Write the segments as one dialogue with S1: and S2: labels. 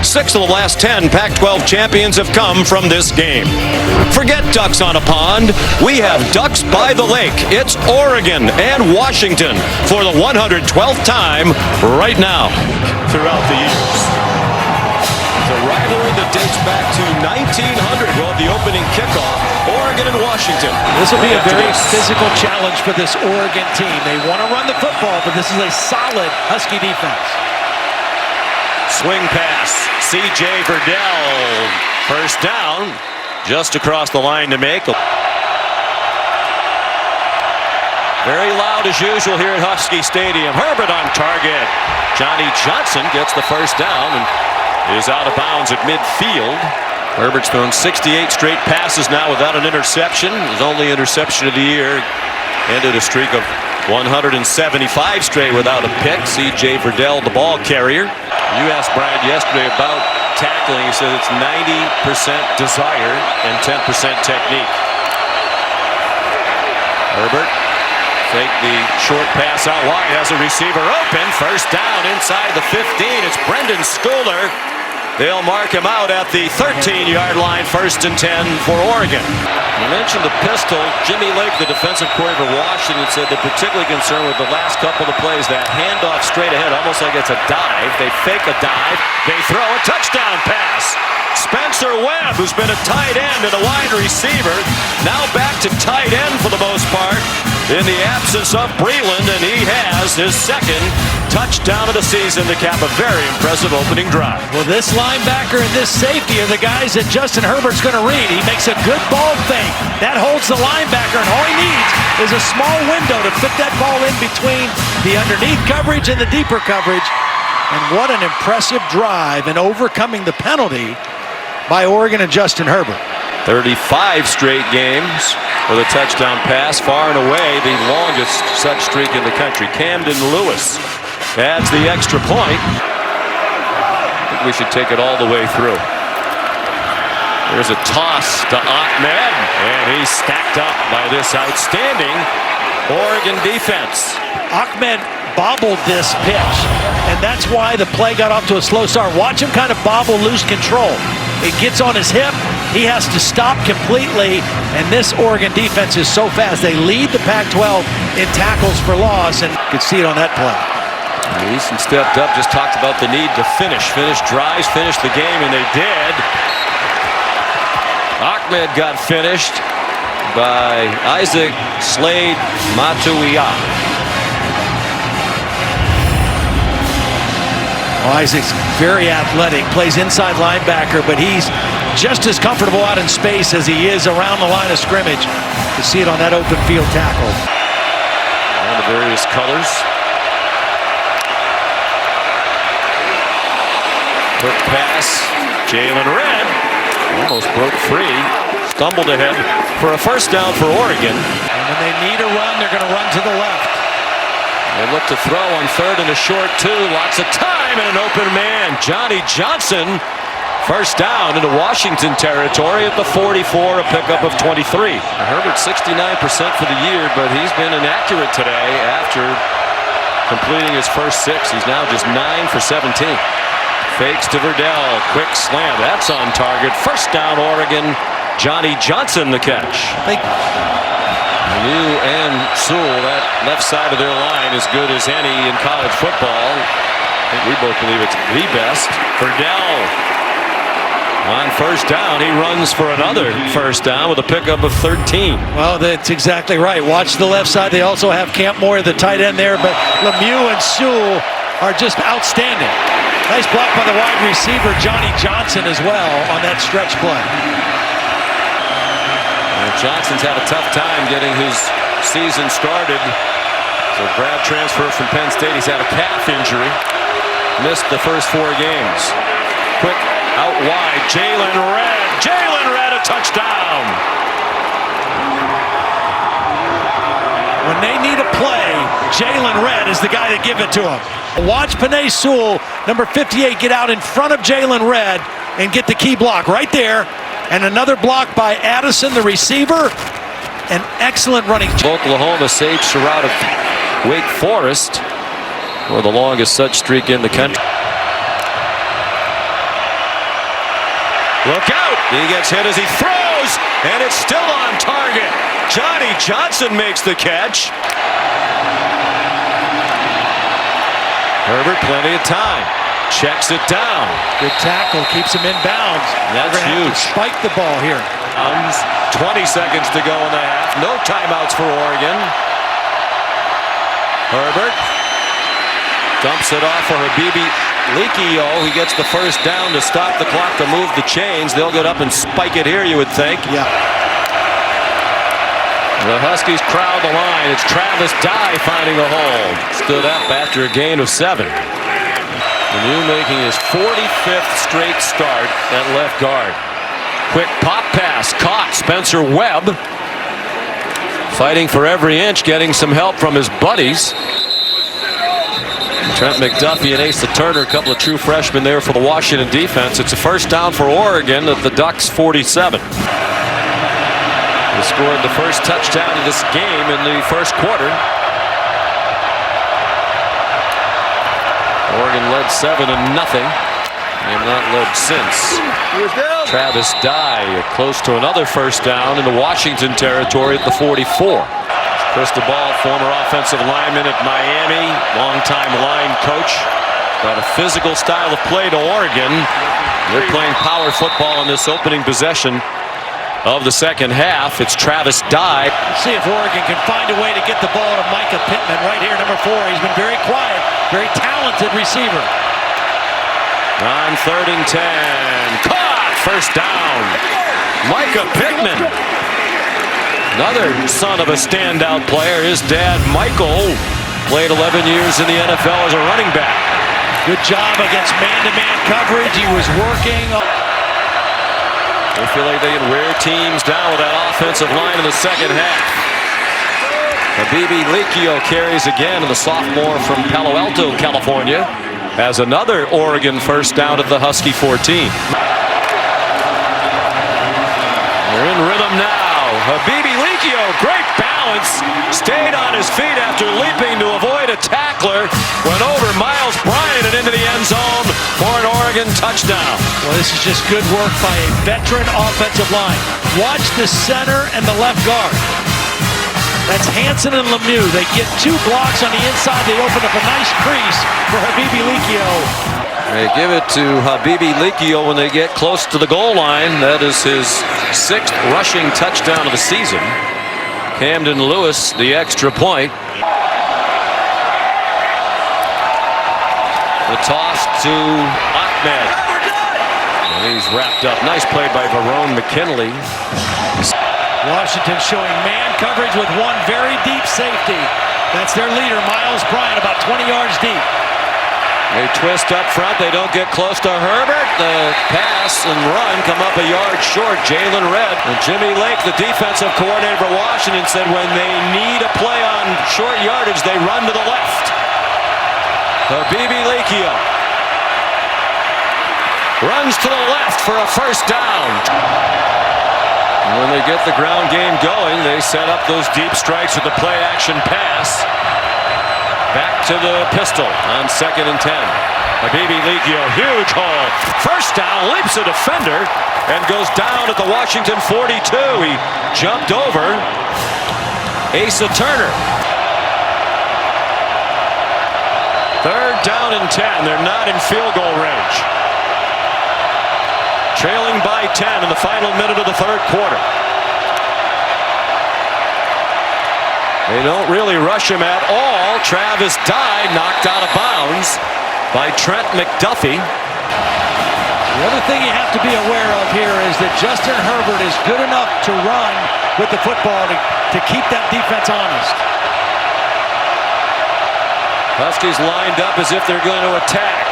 S1: 6 of the last 10 Pac-12 champions have come from this game. Forget ducks on a pond. We have ducks by the lake. It's Oregon and Washington for the 112th time right now. Throughout the years. The rivalry that dates back to 1900 will have the opening kickoff, Oregon and Washington.
S2: This will be a very physical challenge for this Oregon team. They want to run the football, but this is a solid Husky defense.
S1: Swing pass, C.J. Verdell, first down, just across the line to make. Very loud as usual here at Husky Stadium. Herbert on target. Johnny Johnson gets the first down and is out of bounds at midfield. Herbert's thrown 68 straight passes now without an interception. His only interception of the year ended a streak of 175 straight without a pick. C.J. Verdell, the ball carrier. You asked Brian yesterday about tackling. He said it's 90% desire and 10% technique. Herbert fake the short pass out wide, has a receiver open. First down inside the 15. It's Brendan Schooler. They'll mark him out at the 13-yard line, 1st and 10 for Oregon. You mentioned the pistol. Jimmy Lake, the defensive coordinator for Washington, said they're particularly concerned with the last couple of plays. That handoff straight ahead, almost like it's a dive. They fake a dive. They throw a touchdown pass. Spencer Webb, who's been a tight end and a wide receiver, now back to tight end for the most part in the absence of Breland, and he has his second touchdown of the season to cap a very impressive opening drive.
S2: Well, this linebacker and this safety are the guys that Justin Herbert's going to read. He makes a good ball fake. That holds the linebacker, and all he needs is a small window to fit that ball in between the underneath coverage and the deeper coverage. And what an impressive drive in overcoming the penalty by Oregon and Justin Herbert.
S1: 35 straight games with a touchdown pass, far and away the longest such streak in the country. Camden Lewis adds the extra point. I think we should take it all the way through. There's a toss to Ahmed, and he's stacked up by this outstanding Oregon defense.
S2: Ahmed bobbled this pitch, and that's why the play got off to a slow start. Watch him kind of bobble, lose control. It gets on his hip. He has to stop completely, and this Oregon defense is so fast. They lead the Pac-12 in tackles for loss, and you could see it on that play.
S1: Eason stepped up, just talked about the need to finish drives, finish the game, and they did. Ahmed got finished by Isaac Slade Matuia.
S2: Well, Isaac's very athletic, plays inside linebacker, but he's just as comfortable out in space as he is around the line of scrimmage. You see it on that open field tackle.
S1: All the various colors. Quick pass. Jalen Redd almost broke free. Stumbled ahead for a first down for Oregon.
S2: And when they need a run, they're going to run to the left.
S1: They look to throw on 3rd and a short 2. Lots of time and an open man. Johnny Johnson, first down into Washington territory at the 44, a pickup of 23. Herbert 69% for the year, but he's been inaccurate today after completing his first 6. He's now just 9 for 17. Fakes to Verdell, quick slam. That's on target. First down, Oregon. Johnny Johnson the catch. New and Sewell, that left side of their line as good as any in college football. I think we both believe it's the best. Verdell on first down. He runs for another first down with a pickup of 13.
S2: Well, that's exactly right. Watch the left side. They also have Camp Moore, the tight end there, but Lemieux and Sewell are just outstanding. Nice block by the wide receiver, Johnny Johnson, as well on that stretch play.
S1: Johnson's had a tough time getting his season started. So grad transfer from Penn State. He's had a calf injury. Missed the first 4 games. Quick out wide. Jalen Redd. Jalen Redd, a touchdown.
S2: When they need a play, Jalen Redd is the guy that give it to him. Watch Penei Sewell, number 58, get out in front of Jalen Redd and get the key block right there. And another block by Addison, the receiver. An excellent running.
S1: Oklahoma Sage Surratt of Wake Forest for the longest such streak in the country. Look out! He gets hit as he throws, and it's still on target. Johnny Johnson makes the catch. Herbert, plenty of time. Checks it down.
S2: Good tackle, keeps him in bounds.
S1: That's huge.
S2: Spike the ball here.
S1: 20 seconds to go in the half. No timeouts for Oregon. Herbert dumps it off for Habibi Likio. He gets the first down to stop the clock to move the chains. They'll get up and spike it here, you would think.
S2: Yeah.
S1: The Huskies crowd the line. It's Travis Dye finding a hole. Stood up after a gain of 7. Lemieux making his 45th straight start at left guard. Quick pop pass caught. Spencer Webb fighting for every inch, getting some help from his buddies. Trent McDuffie and Asa Turner, a couple of true freshmen there for the Washington defense. It's a first down for Oregon at the Ducks 47. They scored the first touchdown of this game in the first quarter. Oregon led 7-0. They have not led since. Travis Dye close to another first down in the Washington territory at the 44. Cristobal, former offensive lineman at Miami, longtime line coach. Got a physical style of play to Oregon. They're playing power football in this opening possession of the second half. It's Travis Dye.
S2: Let's see if Oregon can find a way to get the ball to Micah Pittman right here, number 4. He's been very quiet, very talented receiver.
S1: On 3rd and 10. Caught! First down. Micah Pittman. Another son of a standout player. His dad, Michael, played 11 years in the NFL as a running back.
S2: Good job against man-to-man coverage. He was working.
S1: They feel like they can wear teams down with that offensive line in the second half. Habibi Likio carries again, and the sophomore from Palo Alto, California, has another Oregon first down at the Husky 14. They're in rhythm now. Habibi Likio, great balance, stayed on his feet after leaping to avoid a tackler, went over Miles Bryant and into the end zone for an Oregon touchdown.
S2: Well, this is just good work by a veteran offensive line. Watch the center and the left guard. That's Hansen and Lemieux. They get 2 blocks on the inside. They open up a nice crease for Habibi Likio.
S1: They give it to Habibi Likio when they get close to the goal line. That is his 6th rushing touchdown of the season. Camden Lewis, the extra point. The toss to Ahmed. And he's wrapped up. Nice play by Verone McKinley.
S2: Washington showing man coverage with one very deep safety. That's their leader, Miles Bryant, about 20 yards deep.
S1: They twist up front. They don't get close to Herbert. The pass and run come up a yard short. Jalen Redd and Jimmy Lake, the defensive coordinator for Washington, said when they need a play on short yardage, they run to the left. Habibi Likio runs to the left for a first down. And when they get the ground game going, they set up those deep strikes with the play action pass. Back to the pistol on 2nd and 10. Habibi Likio, huge hole. First down, leaps a defender and goes down at the Washington 42. He jumped over Asa Turner. 3rd down and 10. They're not in field goal range. Trailing by 10 in the final minute of the 3rd quarter. They don't really rush him at all. Travis Dye knocked out of bounds by Trent McDuffie.
S2: The other thing you have to be aware of here is that Justin Herbert is good enough to run with the football to keep that defense honest.
S1: Huskies lined up as if they're going to attack.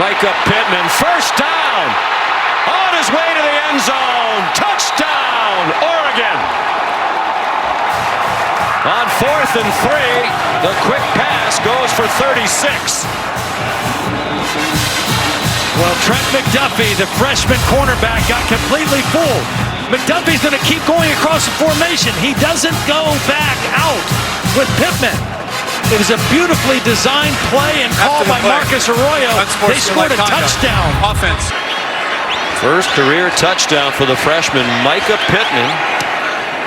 S1: Micah Pittman, first down. On his way to the end zone. Touchdown, Oregon. On 4th and 3, the quick pass goes for 36.
S2: Well, Trent McDuffie, the freshman cornerback, got completely fooled. McDuffie's going to keep going across the formation. He doesn't go back out with Pittman. It was a beautifully designed play and call by Marcus Arroyo. They scored a touchdown.
S3: Offense.
S1: First career touchdown for the freshman Micah Pittman.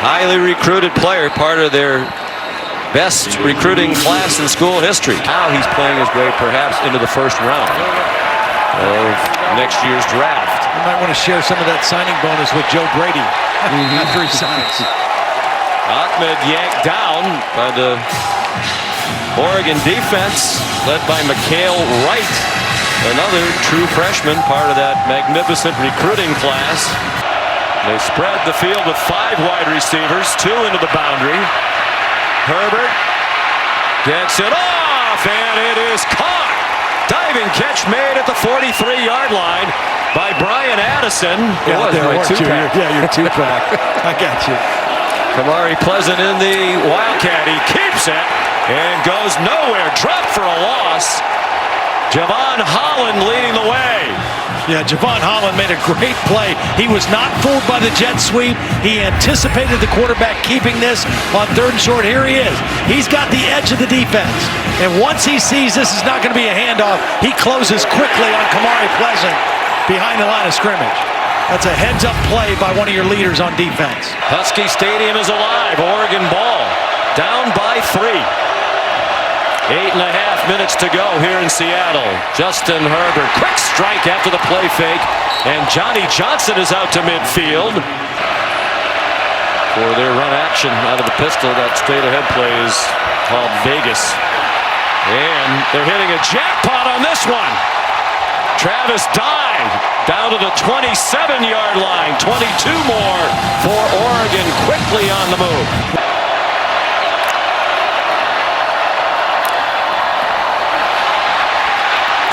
S1: Highly recruited player, part of their best recruiting class in school history. Now he's playing his way perhaps into the first round of next year's draft.
S2: You might want to share some of that signing bonus with Joe Brady after he signs.
S1: Ahmed yanked down by the Oregon defense, led by Mikhail Wright, another true freshman, part of that magnificent recruiting class. They spread the field with 5 wide receivers, 2 into the boundary. Herbert gets it off, and it is caught. Diving catch made at the 43-yard line by Brian Addison.
S2: Yeah, your two-pack. I got you.
S1: Kamari Pleasant in the Wildcat. He keeps it and goes nowhere. Dropped for a loss. Javon Holland leading the way.
S2: Yeah, Javon Holland made a great play. He was not fooled by the jet sweep. He anticipated the quarterback keeping this on 3rd and short. Here he is. He's got the edge of the defense. And once he sees this is not going to be a handoff, he closes quickly on Kamari Pleasant behind the line of scrimmage. That's a heads-up play by one of your leaders on defense.
S1: Husky Stadium is alive. Oregon ball. Down by 3. 8.5 minutes to go here in Seattle. Justin Herbert, quick strike after the play fake, and Johnny Johnson is out to midfield for their run action out of the pistol. That straight ahead play is called Vegas, and they're hitting a jackpot on this one. Travis Dye down to the 27-yard line. 22 more for Oregon, quickly on the move.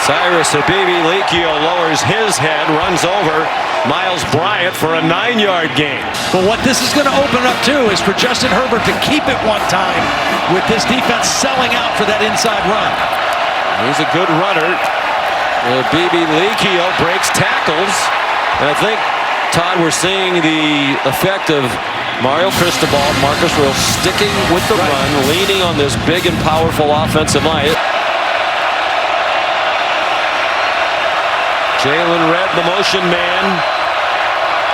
S1: Cyrus Habibi-Likio lowers his head, runs over Miles Bryant for a 9-yard gain.
S2: But what this is going to open up to is for Justin Herbert to keep it one time with this defense selling out for that inside run.
S1: He's a good runner. Habibi-Likio breaks tackles. And I think, Todd, we're seeing the effect of Mario Cristobal, Marcus Royal sticking with the run, leaning on this big and powerful offensive line. Jalen Redd, the motion man.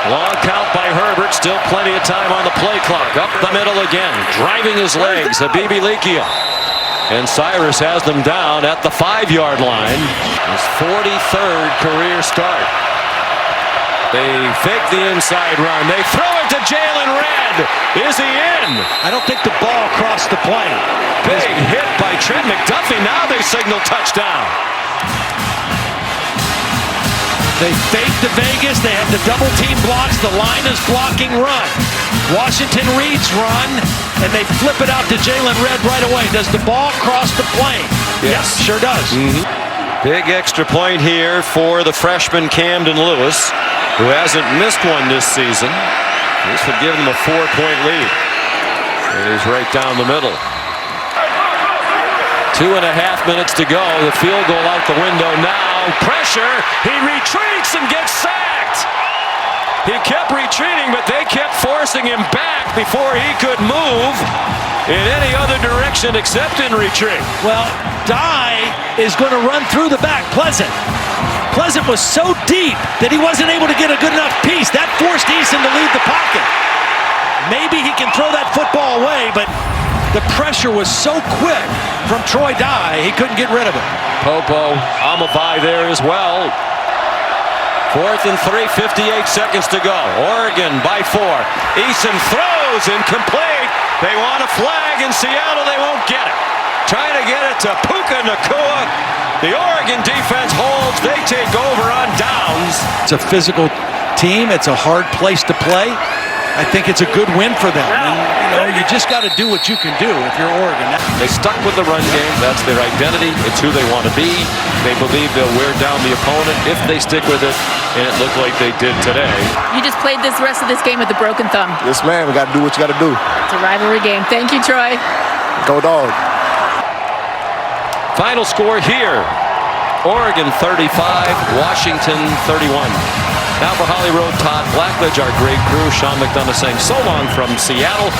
S1: Long count by Herbert. Still plenty of time on the play clock. Up the middle again. Driving his legs. Habibi-Likio. And Cyrus has them down at the 5-yard line. His 43rd career start. They fake the inside run. They throw it to Jalen Redd. Is he in?
S2: I don't think the ball crossed the plane.
S1: Big hit by Trent McDuffie. Now they signal touchdown.
S2: They fake the Vegas. They have the double team blocks. The line is blocking run. Washington reads run, and they flip it out to Jalen Redd right away. Does the ball cross the plane?
S1: Yes,
S2: sure does.
S1: Big extra point here for the freshman Camden Lewis, who hasn't missed one this season. This would give him a 4-point lead. And he's right down the middle. 2.5 minutes to go. The field goal out the window now. Pressure. He retreats and gets sacked. He kept retreating, but they kept forcing him back before he could move in any other direction except in retreat.
S2: Well, Dye is going to run through the back. Pleasant was so deep that he wasn't able to get a good enough piece. That forced Eason to leave the pocket. Maybe he can throw that football away, but the pressure was so quick from Troy Dye, he couldn't get rid of it.
S1: Popo Amavai there as well. 4th and 3, 58 seconds to go. Oregon by 4. Eason throws incomplete. They want a flag in Seattle. They won't get it. Trying to get it to Puka Nacua. The Oregon defense holds. They take over on downs.
S2: It's a physical team. It's a hard place to play. I think it's a good win for them. And, you just got to do what you can do if you're Oregon.
S1: They stuck with the run game. That's their identity. It's who they want to be. They believe they'll wear down the opponent if they stick with it, and it looked like they did today.
S4: You just played this rest of this game with a broken thumb.
S5: Yes, man. We got to do what you got to do.
S4: It's a rivalry game. Thank you, Troy.
S5: Go Dog.
S1: Final score here. Oregon 35, Washington 31. Now for Holly Road, Todd Blackledge, our great crew, Sean McDonough saying so long from Seattle.